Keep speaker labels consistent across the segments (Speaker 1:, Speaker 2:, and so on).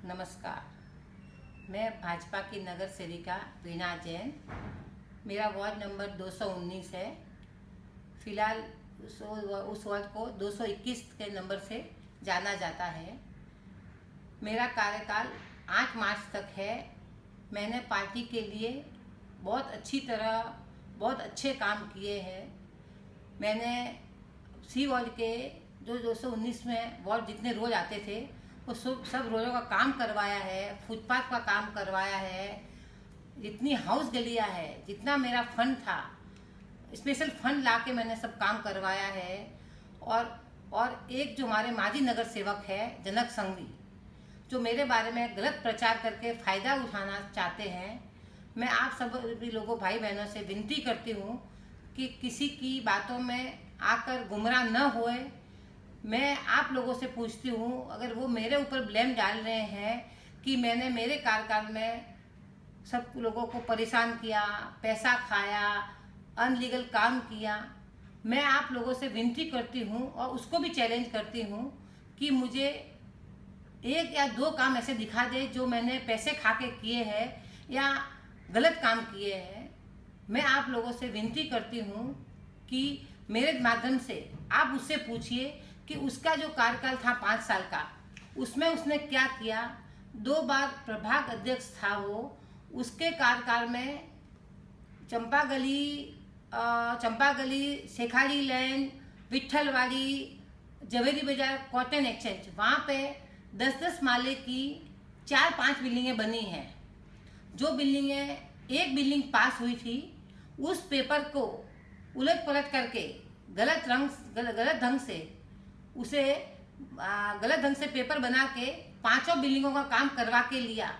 Speaker 1: नमस्कार। मैं भाजपा की नगर सेविका वीणा जैन। मेरा वार्ड नंबर 219 है। फिलहाल उस वार्ड को 221 के नंबर से जाना जाता है। मेरा कार्यकाल 8 मार्च तक है। मैंने पार्टी के लिए बहुत अच्छी तरह बहुत अच्छे काम किए हैं। मैंने सी वार्ड के जो 219 में वार्ड जितने रोज आते थे वो सब रोजों का काम करवाया है। फुटपाथ का काम करवाया है। जितनी हाउस गलियां है, जितना मेरा फंड था, स्पेशल फंड ला के मैंने सब काम करवाया है। और एक जो हमारे माजी नगर सेवक है जनक संघवी, जो मेरे बारे में गलत प्रचार करके फ़ायदा उठाना चाहते हैं, मैं आप सब भी लोगों भाई बहनों से विनती करती हूँ कि किसी की बातों में आकर गुमराह न होए। मैं आप लोगों से पूछती हूँ, अगर वो मेरे ऊपर ब्लेम डाल रहे हैं कि मैंने मेरे कार्यकाल में सब लोगों को परेशान किया, पैसा खाया, अनलीगल काम किया, मैं आप लोगों से विनती करती हूँ और उसको भी चैलेंज करती हूँ कि मुझे 1 या 2 काम ऐसे दिखा दे जो मैंने पैसे खा के किए हैं या गलत काम किए हैं। मैं आप लोगों से विनती करती हूँ कि मेरे माध्यम से आप उससे पूछिए कि उसका जो कार्यकाल था 5 साल का, उसमें उसने क्या किया। 2 बार प्रभाग अध्यक्ष था वो। उसके कार्यकाल में चंपा गली, शेखाली लैन, विट्ठलवाड़ी, जवेरी बाजार, कॉटन एक्सचेंज, वहाँ पे 10-10 माले की 4-5 बिल्डिंगें बनी हैं। जो बिल्डिंगें, एक बिल्डिंग पास हुई थी, उस पेपर को उलट पलट करके गलत ढंग से पेपर बना के 5 बिल्डिंगों का काम करवा के लिया।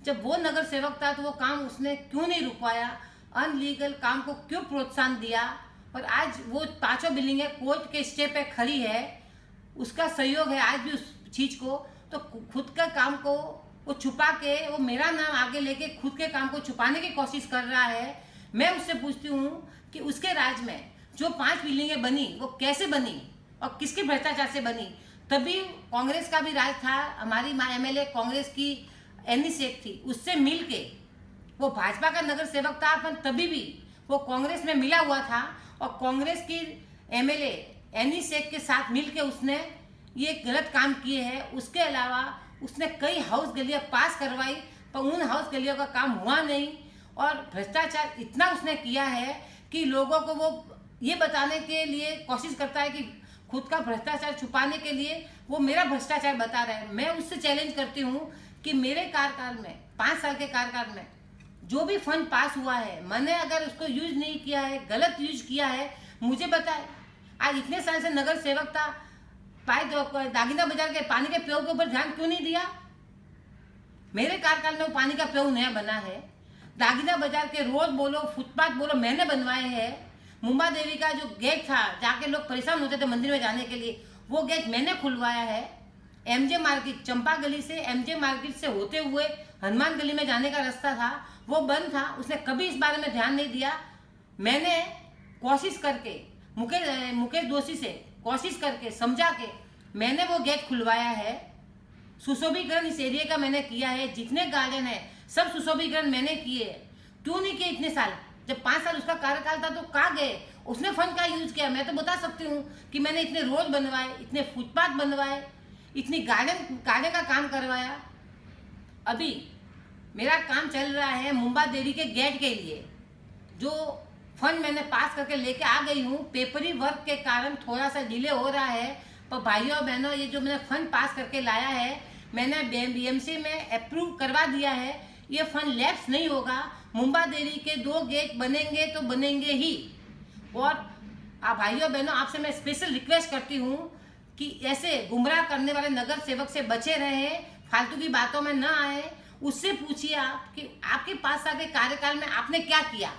Speaker 1: जब वो नगर सेवक था तो वो काम उसने क्यों नहीं रुकवाया, अनलीगल काम को क्यों प्रोत्साहन दिया। और आज वो 5 बिल्डिंगें कोर्ट के स्टे पे खड़ी है, उसका सहयोग है आज भी उस चीज़ को। तो खुद का काम को वो छुपा के, वो मेरा नाम आगे लेके खुद के काम को छुपाने की कोशिश कर रहा है। मैं उससे पूछती हूँ कि उसके राज में जो 5 बिल्डिंगें बनी वो कैसे बनी और किसके भ्रष्टाचार से बनी। तभी कांग्रेस का भी राज था, हमारी एमएलए कांग्रेस की एनी शेख थी, उससे मिल के वो भाजपा का नगर सेवक था, पर तभी भी वो कांग्रेस में मिला हुआ था और कांग्रेस की एमएलए एनी शेख के साथ मिल के उसने ये गलत काम किए हैं। उसके अलावा उसने कई हाउस गलियाँ पास करवाई, पर उन हाउस गलियों का काम हुआ नहीं। और भ्रष्टाचार इतना उसने किया है कि लोगों को वो ये बताने के लिए कोशिश करता है कि खुद का भ्रष्टाचार छुपाने के लिए वो मेरा भ्रष्टाचार बता रहा है। मैं उससे चैलेंज करती हूँ कि मेरे कार्यकाल में, 5 साल के कार्यकाल में जो भी फंड पास हुआ है, मैंने अगर उसको यूज नहीं किया है, गलत यूज किया है, मुझे बताए। आज इतने साल से नगर सेवक था, दागिना बाजार के पानी के पेव के ऊपर ध्यान क्यों नहीं दिया। मेरे कार्यकाल में वो पानी का पेव नया बना है। दागिना बाजार के रोड बोलो, फुटपाथ बोलो, मैंने बनवाए हैं। मुंबा देवी का जो गेट था, जाके लोग परेशान होते थे मंदिर में जाने के लिए, वो गेट मैंने खुलवाया है। एमजे मार्केट, चंपा गली से एमजे मार्केट से होते हुए हनुमान गली में जाने का रास्ता था, वो बंद था। उसने कभी इस बारे में ध्यान नहीं दिया। मैंने कोशिश करके मुकेश दोषी से कोशिश करके समझा के मैंने वो गेट खुलवाया है। सुशोभीकरण इस एरिया का मैंने किया है। जितने गार्डन है सब सुशोभीकरण मैंने किए। क्यों नहीं किए इतने साल? जब 5 साल उसका कार्यकाल था तो कहाँ गए? उसने फंड का यूज किया। मैं तो बता सकती हूँ कि मैंने इतने रोड बनवाए, इतने फुटपाथ बनवाए, इतनी गार्डन का काम करवाया। अभी मेरा काम चल रहा है मुंबा देवी के गेट के लिए, जो फंड मैंने पास करके लेके आ गई हूँ। पेपरी वर्क के कारण थोड़ा सा डिले हो रहा है, पर भाइयों और बहनों, ये जो मैंने फंड पास करके लाया है, मैंने बीएमसी में अप्रूव करवा दिया है। ये फंड लैप्स नहीं होगा। मुंबा देवी के 2 गेट बनेंगे तो बनेंगे ही। और भाइयों बहनों, आपसे मैं स्पेशल रिक्वेस्ट करती हूँ कि ऐसे गुमराह करने वाले नगर सेवक से बचे रहें, फालतू की बातों में न आए। उससे पूछिए आप कि आपके 5 साल के कार्यकाल में आपने क्या किया।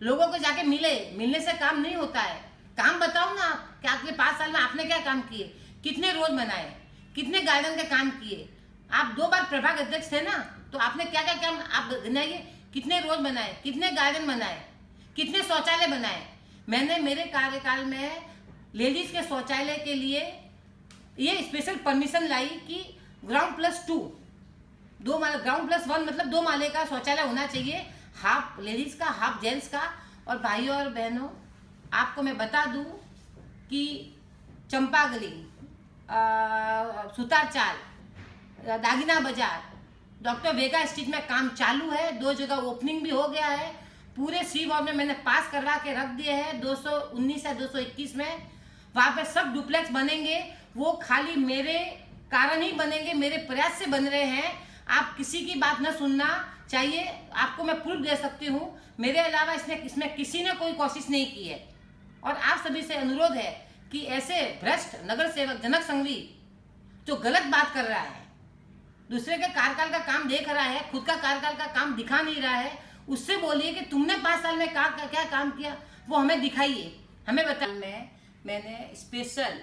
Speaker 1: लोगों को जाके मिलने से काम नहीं होता है। काम बताओ ना आप कि आपके 5 साल में आपने क्या काम किए, कितने रोड बनाए, कितने गार्डन के काम किए। आप 2 बार प्रभाग अध्यक्ष थे ना, तो आपने क्या क्या काम आप गिनाइए। कितने रोड बनाए, कितने गार्डन बनाए, कितने शौचालय बनाए। मैंने मेरे कार्यकाल में लेडीज के शौचालय के लिए ये स्पेशल परमिशन लाई कि ग्राउंड +2 2 माले, ग्राउंड प्लस 1 मतलब 2 माले का शौचालय होना चाहिए, हाफ लेडीज का हाफ जेंट्स का। और भाइयों और बहनों, आपको मैं बता दूं कि चंपा गली, सुतार चाल, दागिना बाजार, डॉक्टर वेगा स्ट्रीट में काम चालू है। 2 जगह ओपनिंग भी हो गया है। पूरे सी वार्ड में मैंने पास करवा के रख दिए हैं 219 या 221 में। वहाँ पे सब डुप्लेक्स बनेंगे। वो खाली मेरे कारण ही बनेंगे, मेरे प्रयास से बन रहे हैं। आप किसी की बात न सुनना चाहिए, आपको मैं प्रूफ दे सकती हूँ। मेरे अलावा इसमें किसी ने कोई कोशिश नहीं की है। और आप सभी से अनुरोध है कि ऐसे भ्रष्ट नगर सेवक जनक संघवी जो गलत बात कर रहा है, दूसरे के कार्यकाल का काम देख रहा है, खुद का कार्यकाल का काम दिखा नहीं रहा है, उससे बोलिए कि तुमने 5 साल में क्या काम किया, वो हमें दिखाइए, हमें बताइए। मैंने स्पेशल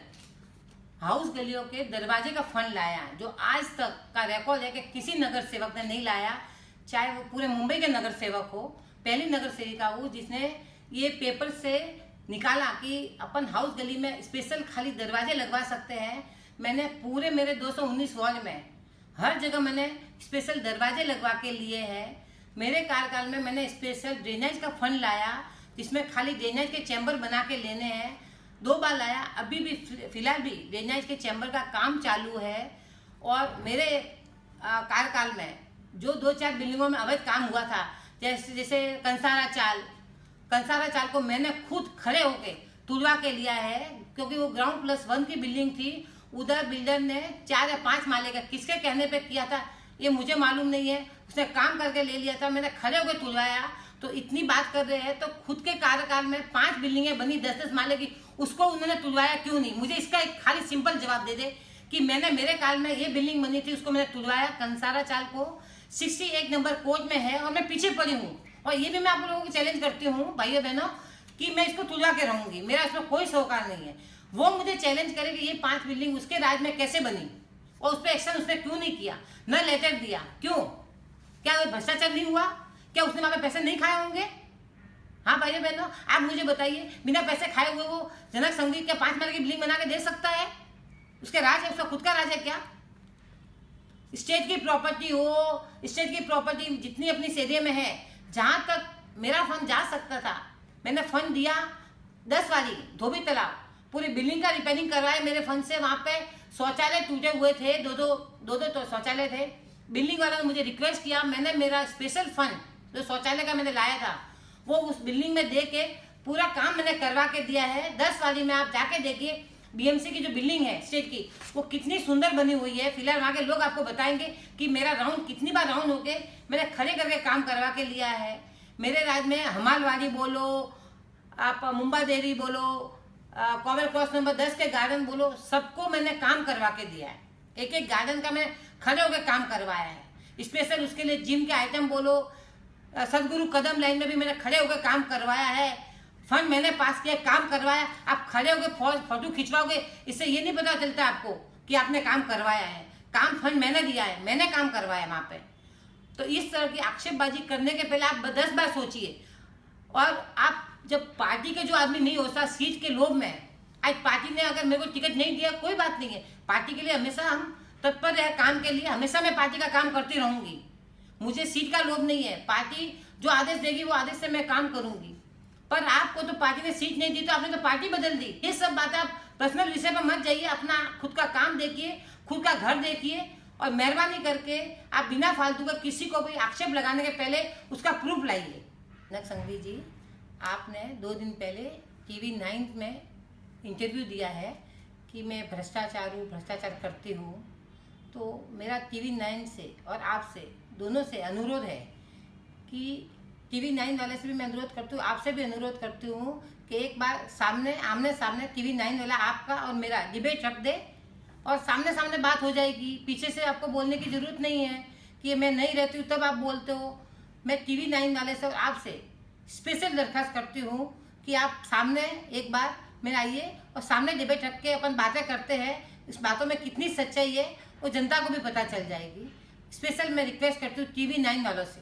Speaker 1: हाउस गलियों के दरवाजे का फंड लाया, जो आज तक का रिकॉर्ड है कि किसी नगर सेवक ने नहीं लाया, चाहे वो पूरे मुंबई के नगर सेवक हो, पहली नगर सेविका हो जिसने ये पेपर से निकाला कि अपन हाउस गली में स्पेशल खाली दरवाजे लगवा सकते हैं। मैंने पूरे मेरे 219 वार्ड में हर जगह मैंने स्पेशल दरवाजे लगवा के लिए हैं। मेरे कार्यकाल में मैंने स्पेशल ड्रेनेज का फंड लाया, जिसमें खाली ड्रेनेज के चैम्बर बना के लेने हैं। 2 बार लाया, अभी भी फिलहाल भी ड्रेनेज के चैम्बर का काम चालू है। और मेरे कार्यकाल में जो 2-4 बिल्डिंगों में अवैध काम हुआ था, जैसे कंसारा चाल को मैंने खुद खड़े होके तुड़वा के लिया है, क्योंकि वो ग्राउंड प्लस 1 की बिल्डिंग थी। उधर बिल्डर ने 4 या 5 माले का किसके कहने पे किया था ये मुझे मालूम नहीं है, उसने काम करके ले लिया था, मैंने खड़े होकर तुड़वाया। तो इतनी बात कर रहे हैं तो खुद के कार्यकाल में 5 बिल्डिंगें बनी 10-10 माले की, उसको उन्होंने तुड़वाया क्यों नहीं? मुझे इसका एक खाली सिंपल जवाब दे दे कि मैंने मेरे काल में ये बिल्डिंग बनी थी, उसको मैंने तुड़वाया। कंसारा चाल को 68 नंबर कोर्ट में है और मैं पीछे पड़ी हूँ। और ये भी मैं आप लोगों को चैलेंज करती हूँ भाइयों बहनों कि मैं इसको तुड़वा के रहूंगी, मेरा इसमें कोई सरोकार नहीं है। वो मुझे चैलेंज करे कि ये 5 बिल्डिंग उसके राज में कैसे बनी और उस पर एक्शन उसने क्यों नहीं किया, न लेटर दिया, क्यों? क्या वो भ्रष्टाचार नहीं हुआ? क्या उसने वहां पे पैसे नहीं खाए होंगे? हाँ भाइयों बहनों, आप मुझे बताइए, बिना पैसे खाए हुए वो जनक संघवी क्या 5 माले की बिल्डिंग बना के दे सकता है? उसके राज है, उसका खुद का राज है क्या? स्टेट की प्रॉपर्टी हो, स्टेट की प्रॉपर्टी जितनी अपनी इस एरिया में है, जहां तक मेरा फंड जा सकता था मैंने फंड दिया। 10 वाली धोबी तालाब पूरी बिल्डिंग का रिपेयरिंग करवाए मेरे फंड से। वहां पे शौचालय टूटे हुए थे, दो तो शौचालय थे। बिल्डिंग वालों ने मुझे रिक्वेस्ट किया, मैंने मेरा स्पेशल फंड जो शौचालय का मैंने लाया था वो उस बिल्डिंग में दे के पूरा काम मैंने करवा के दिया है। 10 वाली में आप जाके देखिए, बीएमसी की जो बिल्डिंग है स्टेट की, वो कितनी सुंदर बनी हुई है। फिलहाल वहाँ के लोग आपको बताएंगे कि मेरा राउंड कितनी बार राउंड हो गए, मैंने खड़े करके काम करवा के लिया है। मेरे राज्य में हमालवाड़ी बोलो, आप मुंबा देरी बोलो, कॉवर क्रॉस नंबर 10 के गार्डन बोलो, सबको मैंने काम करवा के दिया है। एक गार्डन का मैं खड़े होकर काम करवाया है। स्पेशल उसके लिए जिम के आइटम बोलो, सदगुरु कदम लाइन में भी मैंने खड़े होकर काम करवाया है। फंड मैंने पास किया, काम करवाया। आप खड़े होकर फोटो खिंचवाओगे, इससे ये नहीं पता चलता आपको कि आपने काम करवाया है। काम फंड मैंने दिया है, मैंने काम करवाया वहाँ पे। तो इस तरह की आक्षेपबाजी करने के पहले आप 10 बार सोचिए। और आप जब पार्टी के जो आदमी नहीं होता सीट के लोभ में, आज पार्टी ने अगर मेरे को टिकट नहीं दिया कोई बात नहीं है, पार्टी के लिए हमेशा हम तत्पर है, काम के लिए हमेशा मैं पार्टी का काम करती रहूंगी। मुझे सीट का लोभ नहीं है, पार्टी जो आदेश देगी वो आदेश से मैं काम करूंगी। पर आपको तो पार्टी ने सीट नहीं दी तो आपने तो पार्टी बदल दी। ये सब बात आप पर्सनल विषय पर मत जाइए, अपना खुद का काम देखिए, खुद का घर देखिए। और मेहरबानी करके आप बिना फालतू का किसी को भी आक्षेप लगाने के पहले उसका प्रूफ लाइए। जनक संघवी जी, आपने 2 दिन पहले TV 9 में इंटरव्यू दिया है कि मैं भ्रष्टाचार करती हूँ। तो मेरा TV 9 से और आपसे दोनों से अनुरोध है कि TV 9 वाले से भी मैं अनुरोध करती हूँ, आपसे भी अनुरोध करती हूँ कि एक बार आमने सामने TV 9 वाला आपका और मेरा डिबेट रख दे और सामने सामने बात हो जाएगी। पीछे से आपको बोलने की जरूरत नहीं है कि मैं नहीं रहती हूँ तब आप बोलते हो। मैं TV 9 वाले से और आपसे स्पेशल दरखास्त करती हूँ कि आप सामने एक बार मेरे आइए और सामने डिबेट रख के अपन बातें करते हैं। इस बातों में कितनी सच्चाई है वो जनता को भी पता चल जाएगी। स्पेशल मैं रिक्वेस्ट करती हूँ TV 9 वालों से,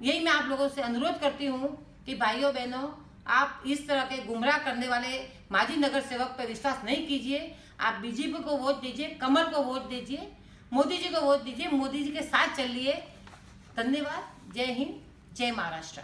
Speaker 1: यही मैं आप लोगों से अनुरोध करती हूँ कि भाइयों बहनों, आप इस तरह के गुमराह करने वाले माजी नगर सेवक पर विश्वास नहीं कीजिए। आप बीजेपी को वोट दीजिए, कमल को वोट दीजिए। मोदी जी को वोट दीजिए, मोदी जी के साथ चलिए। धन्यवाद। जय हिंद, जय महाराष्ट्र।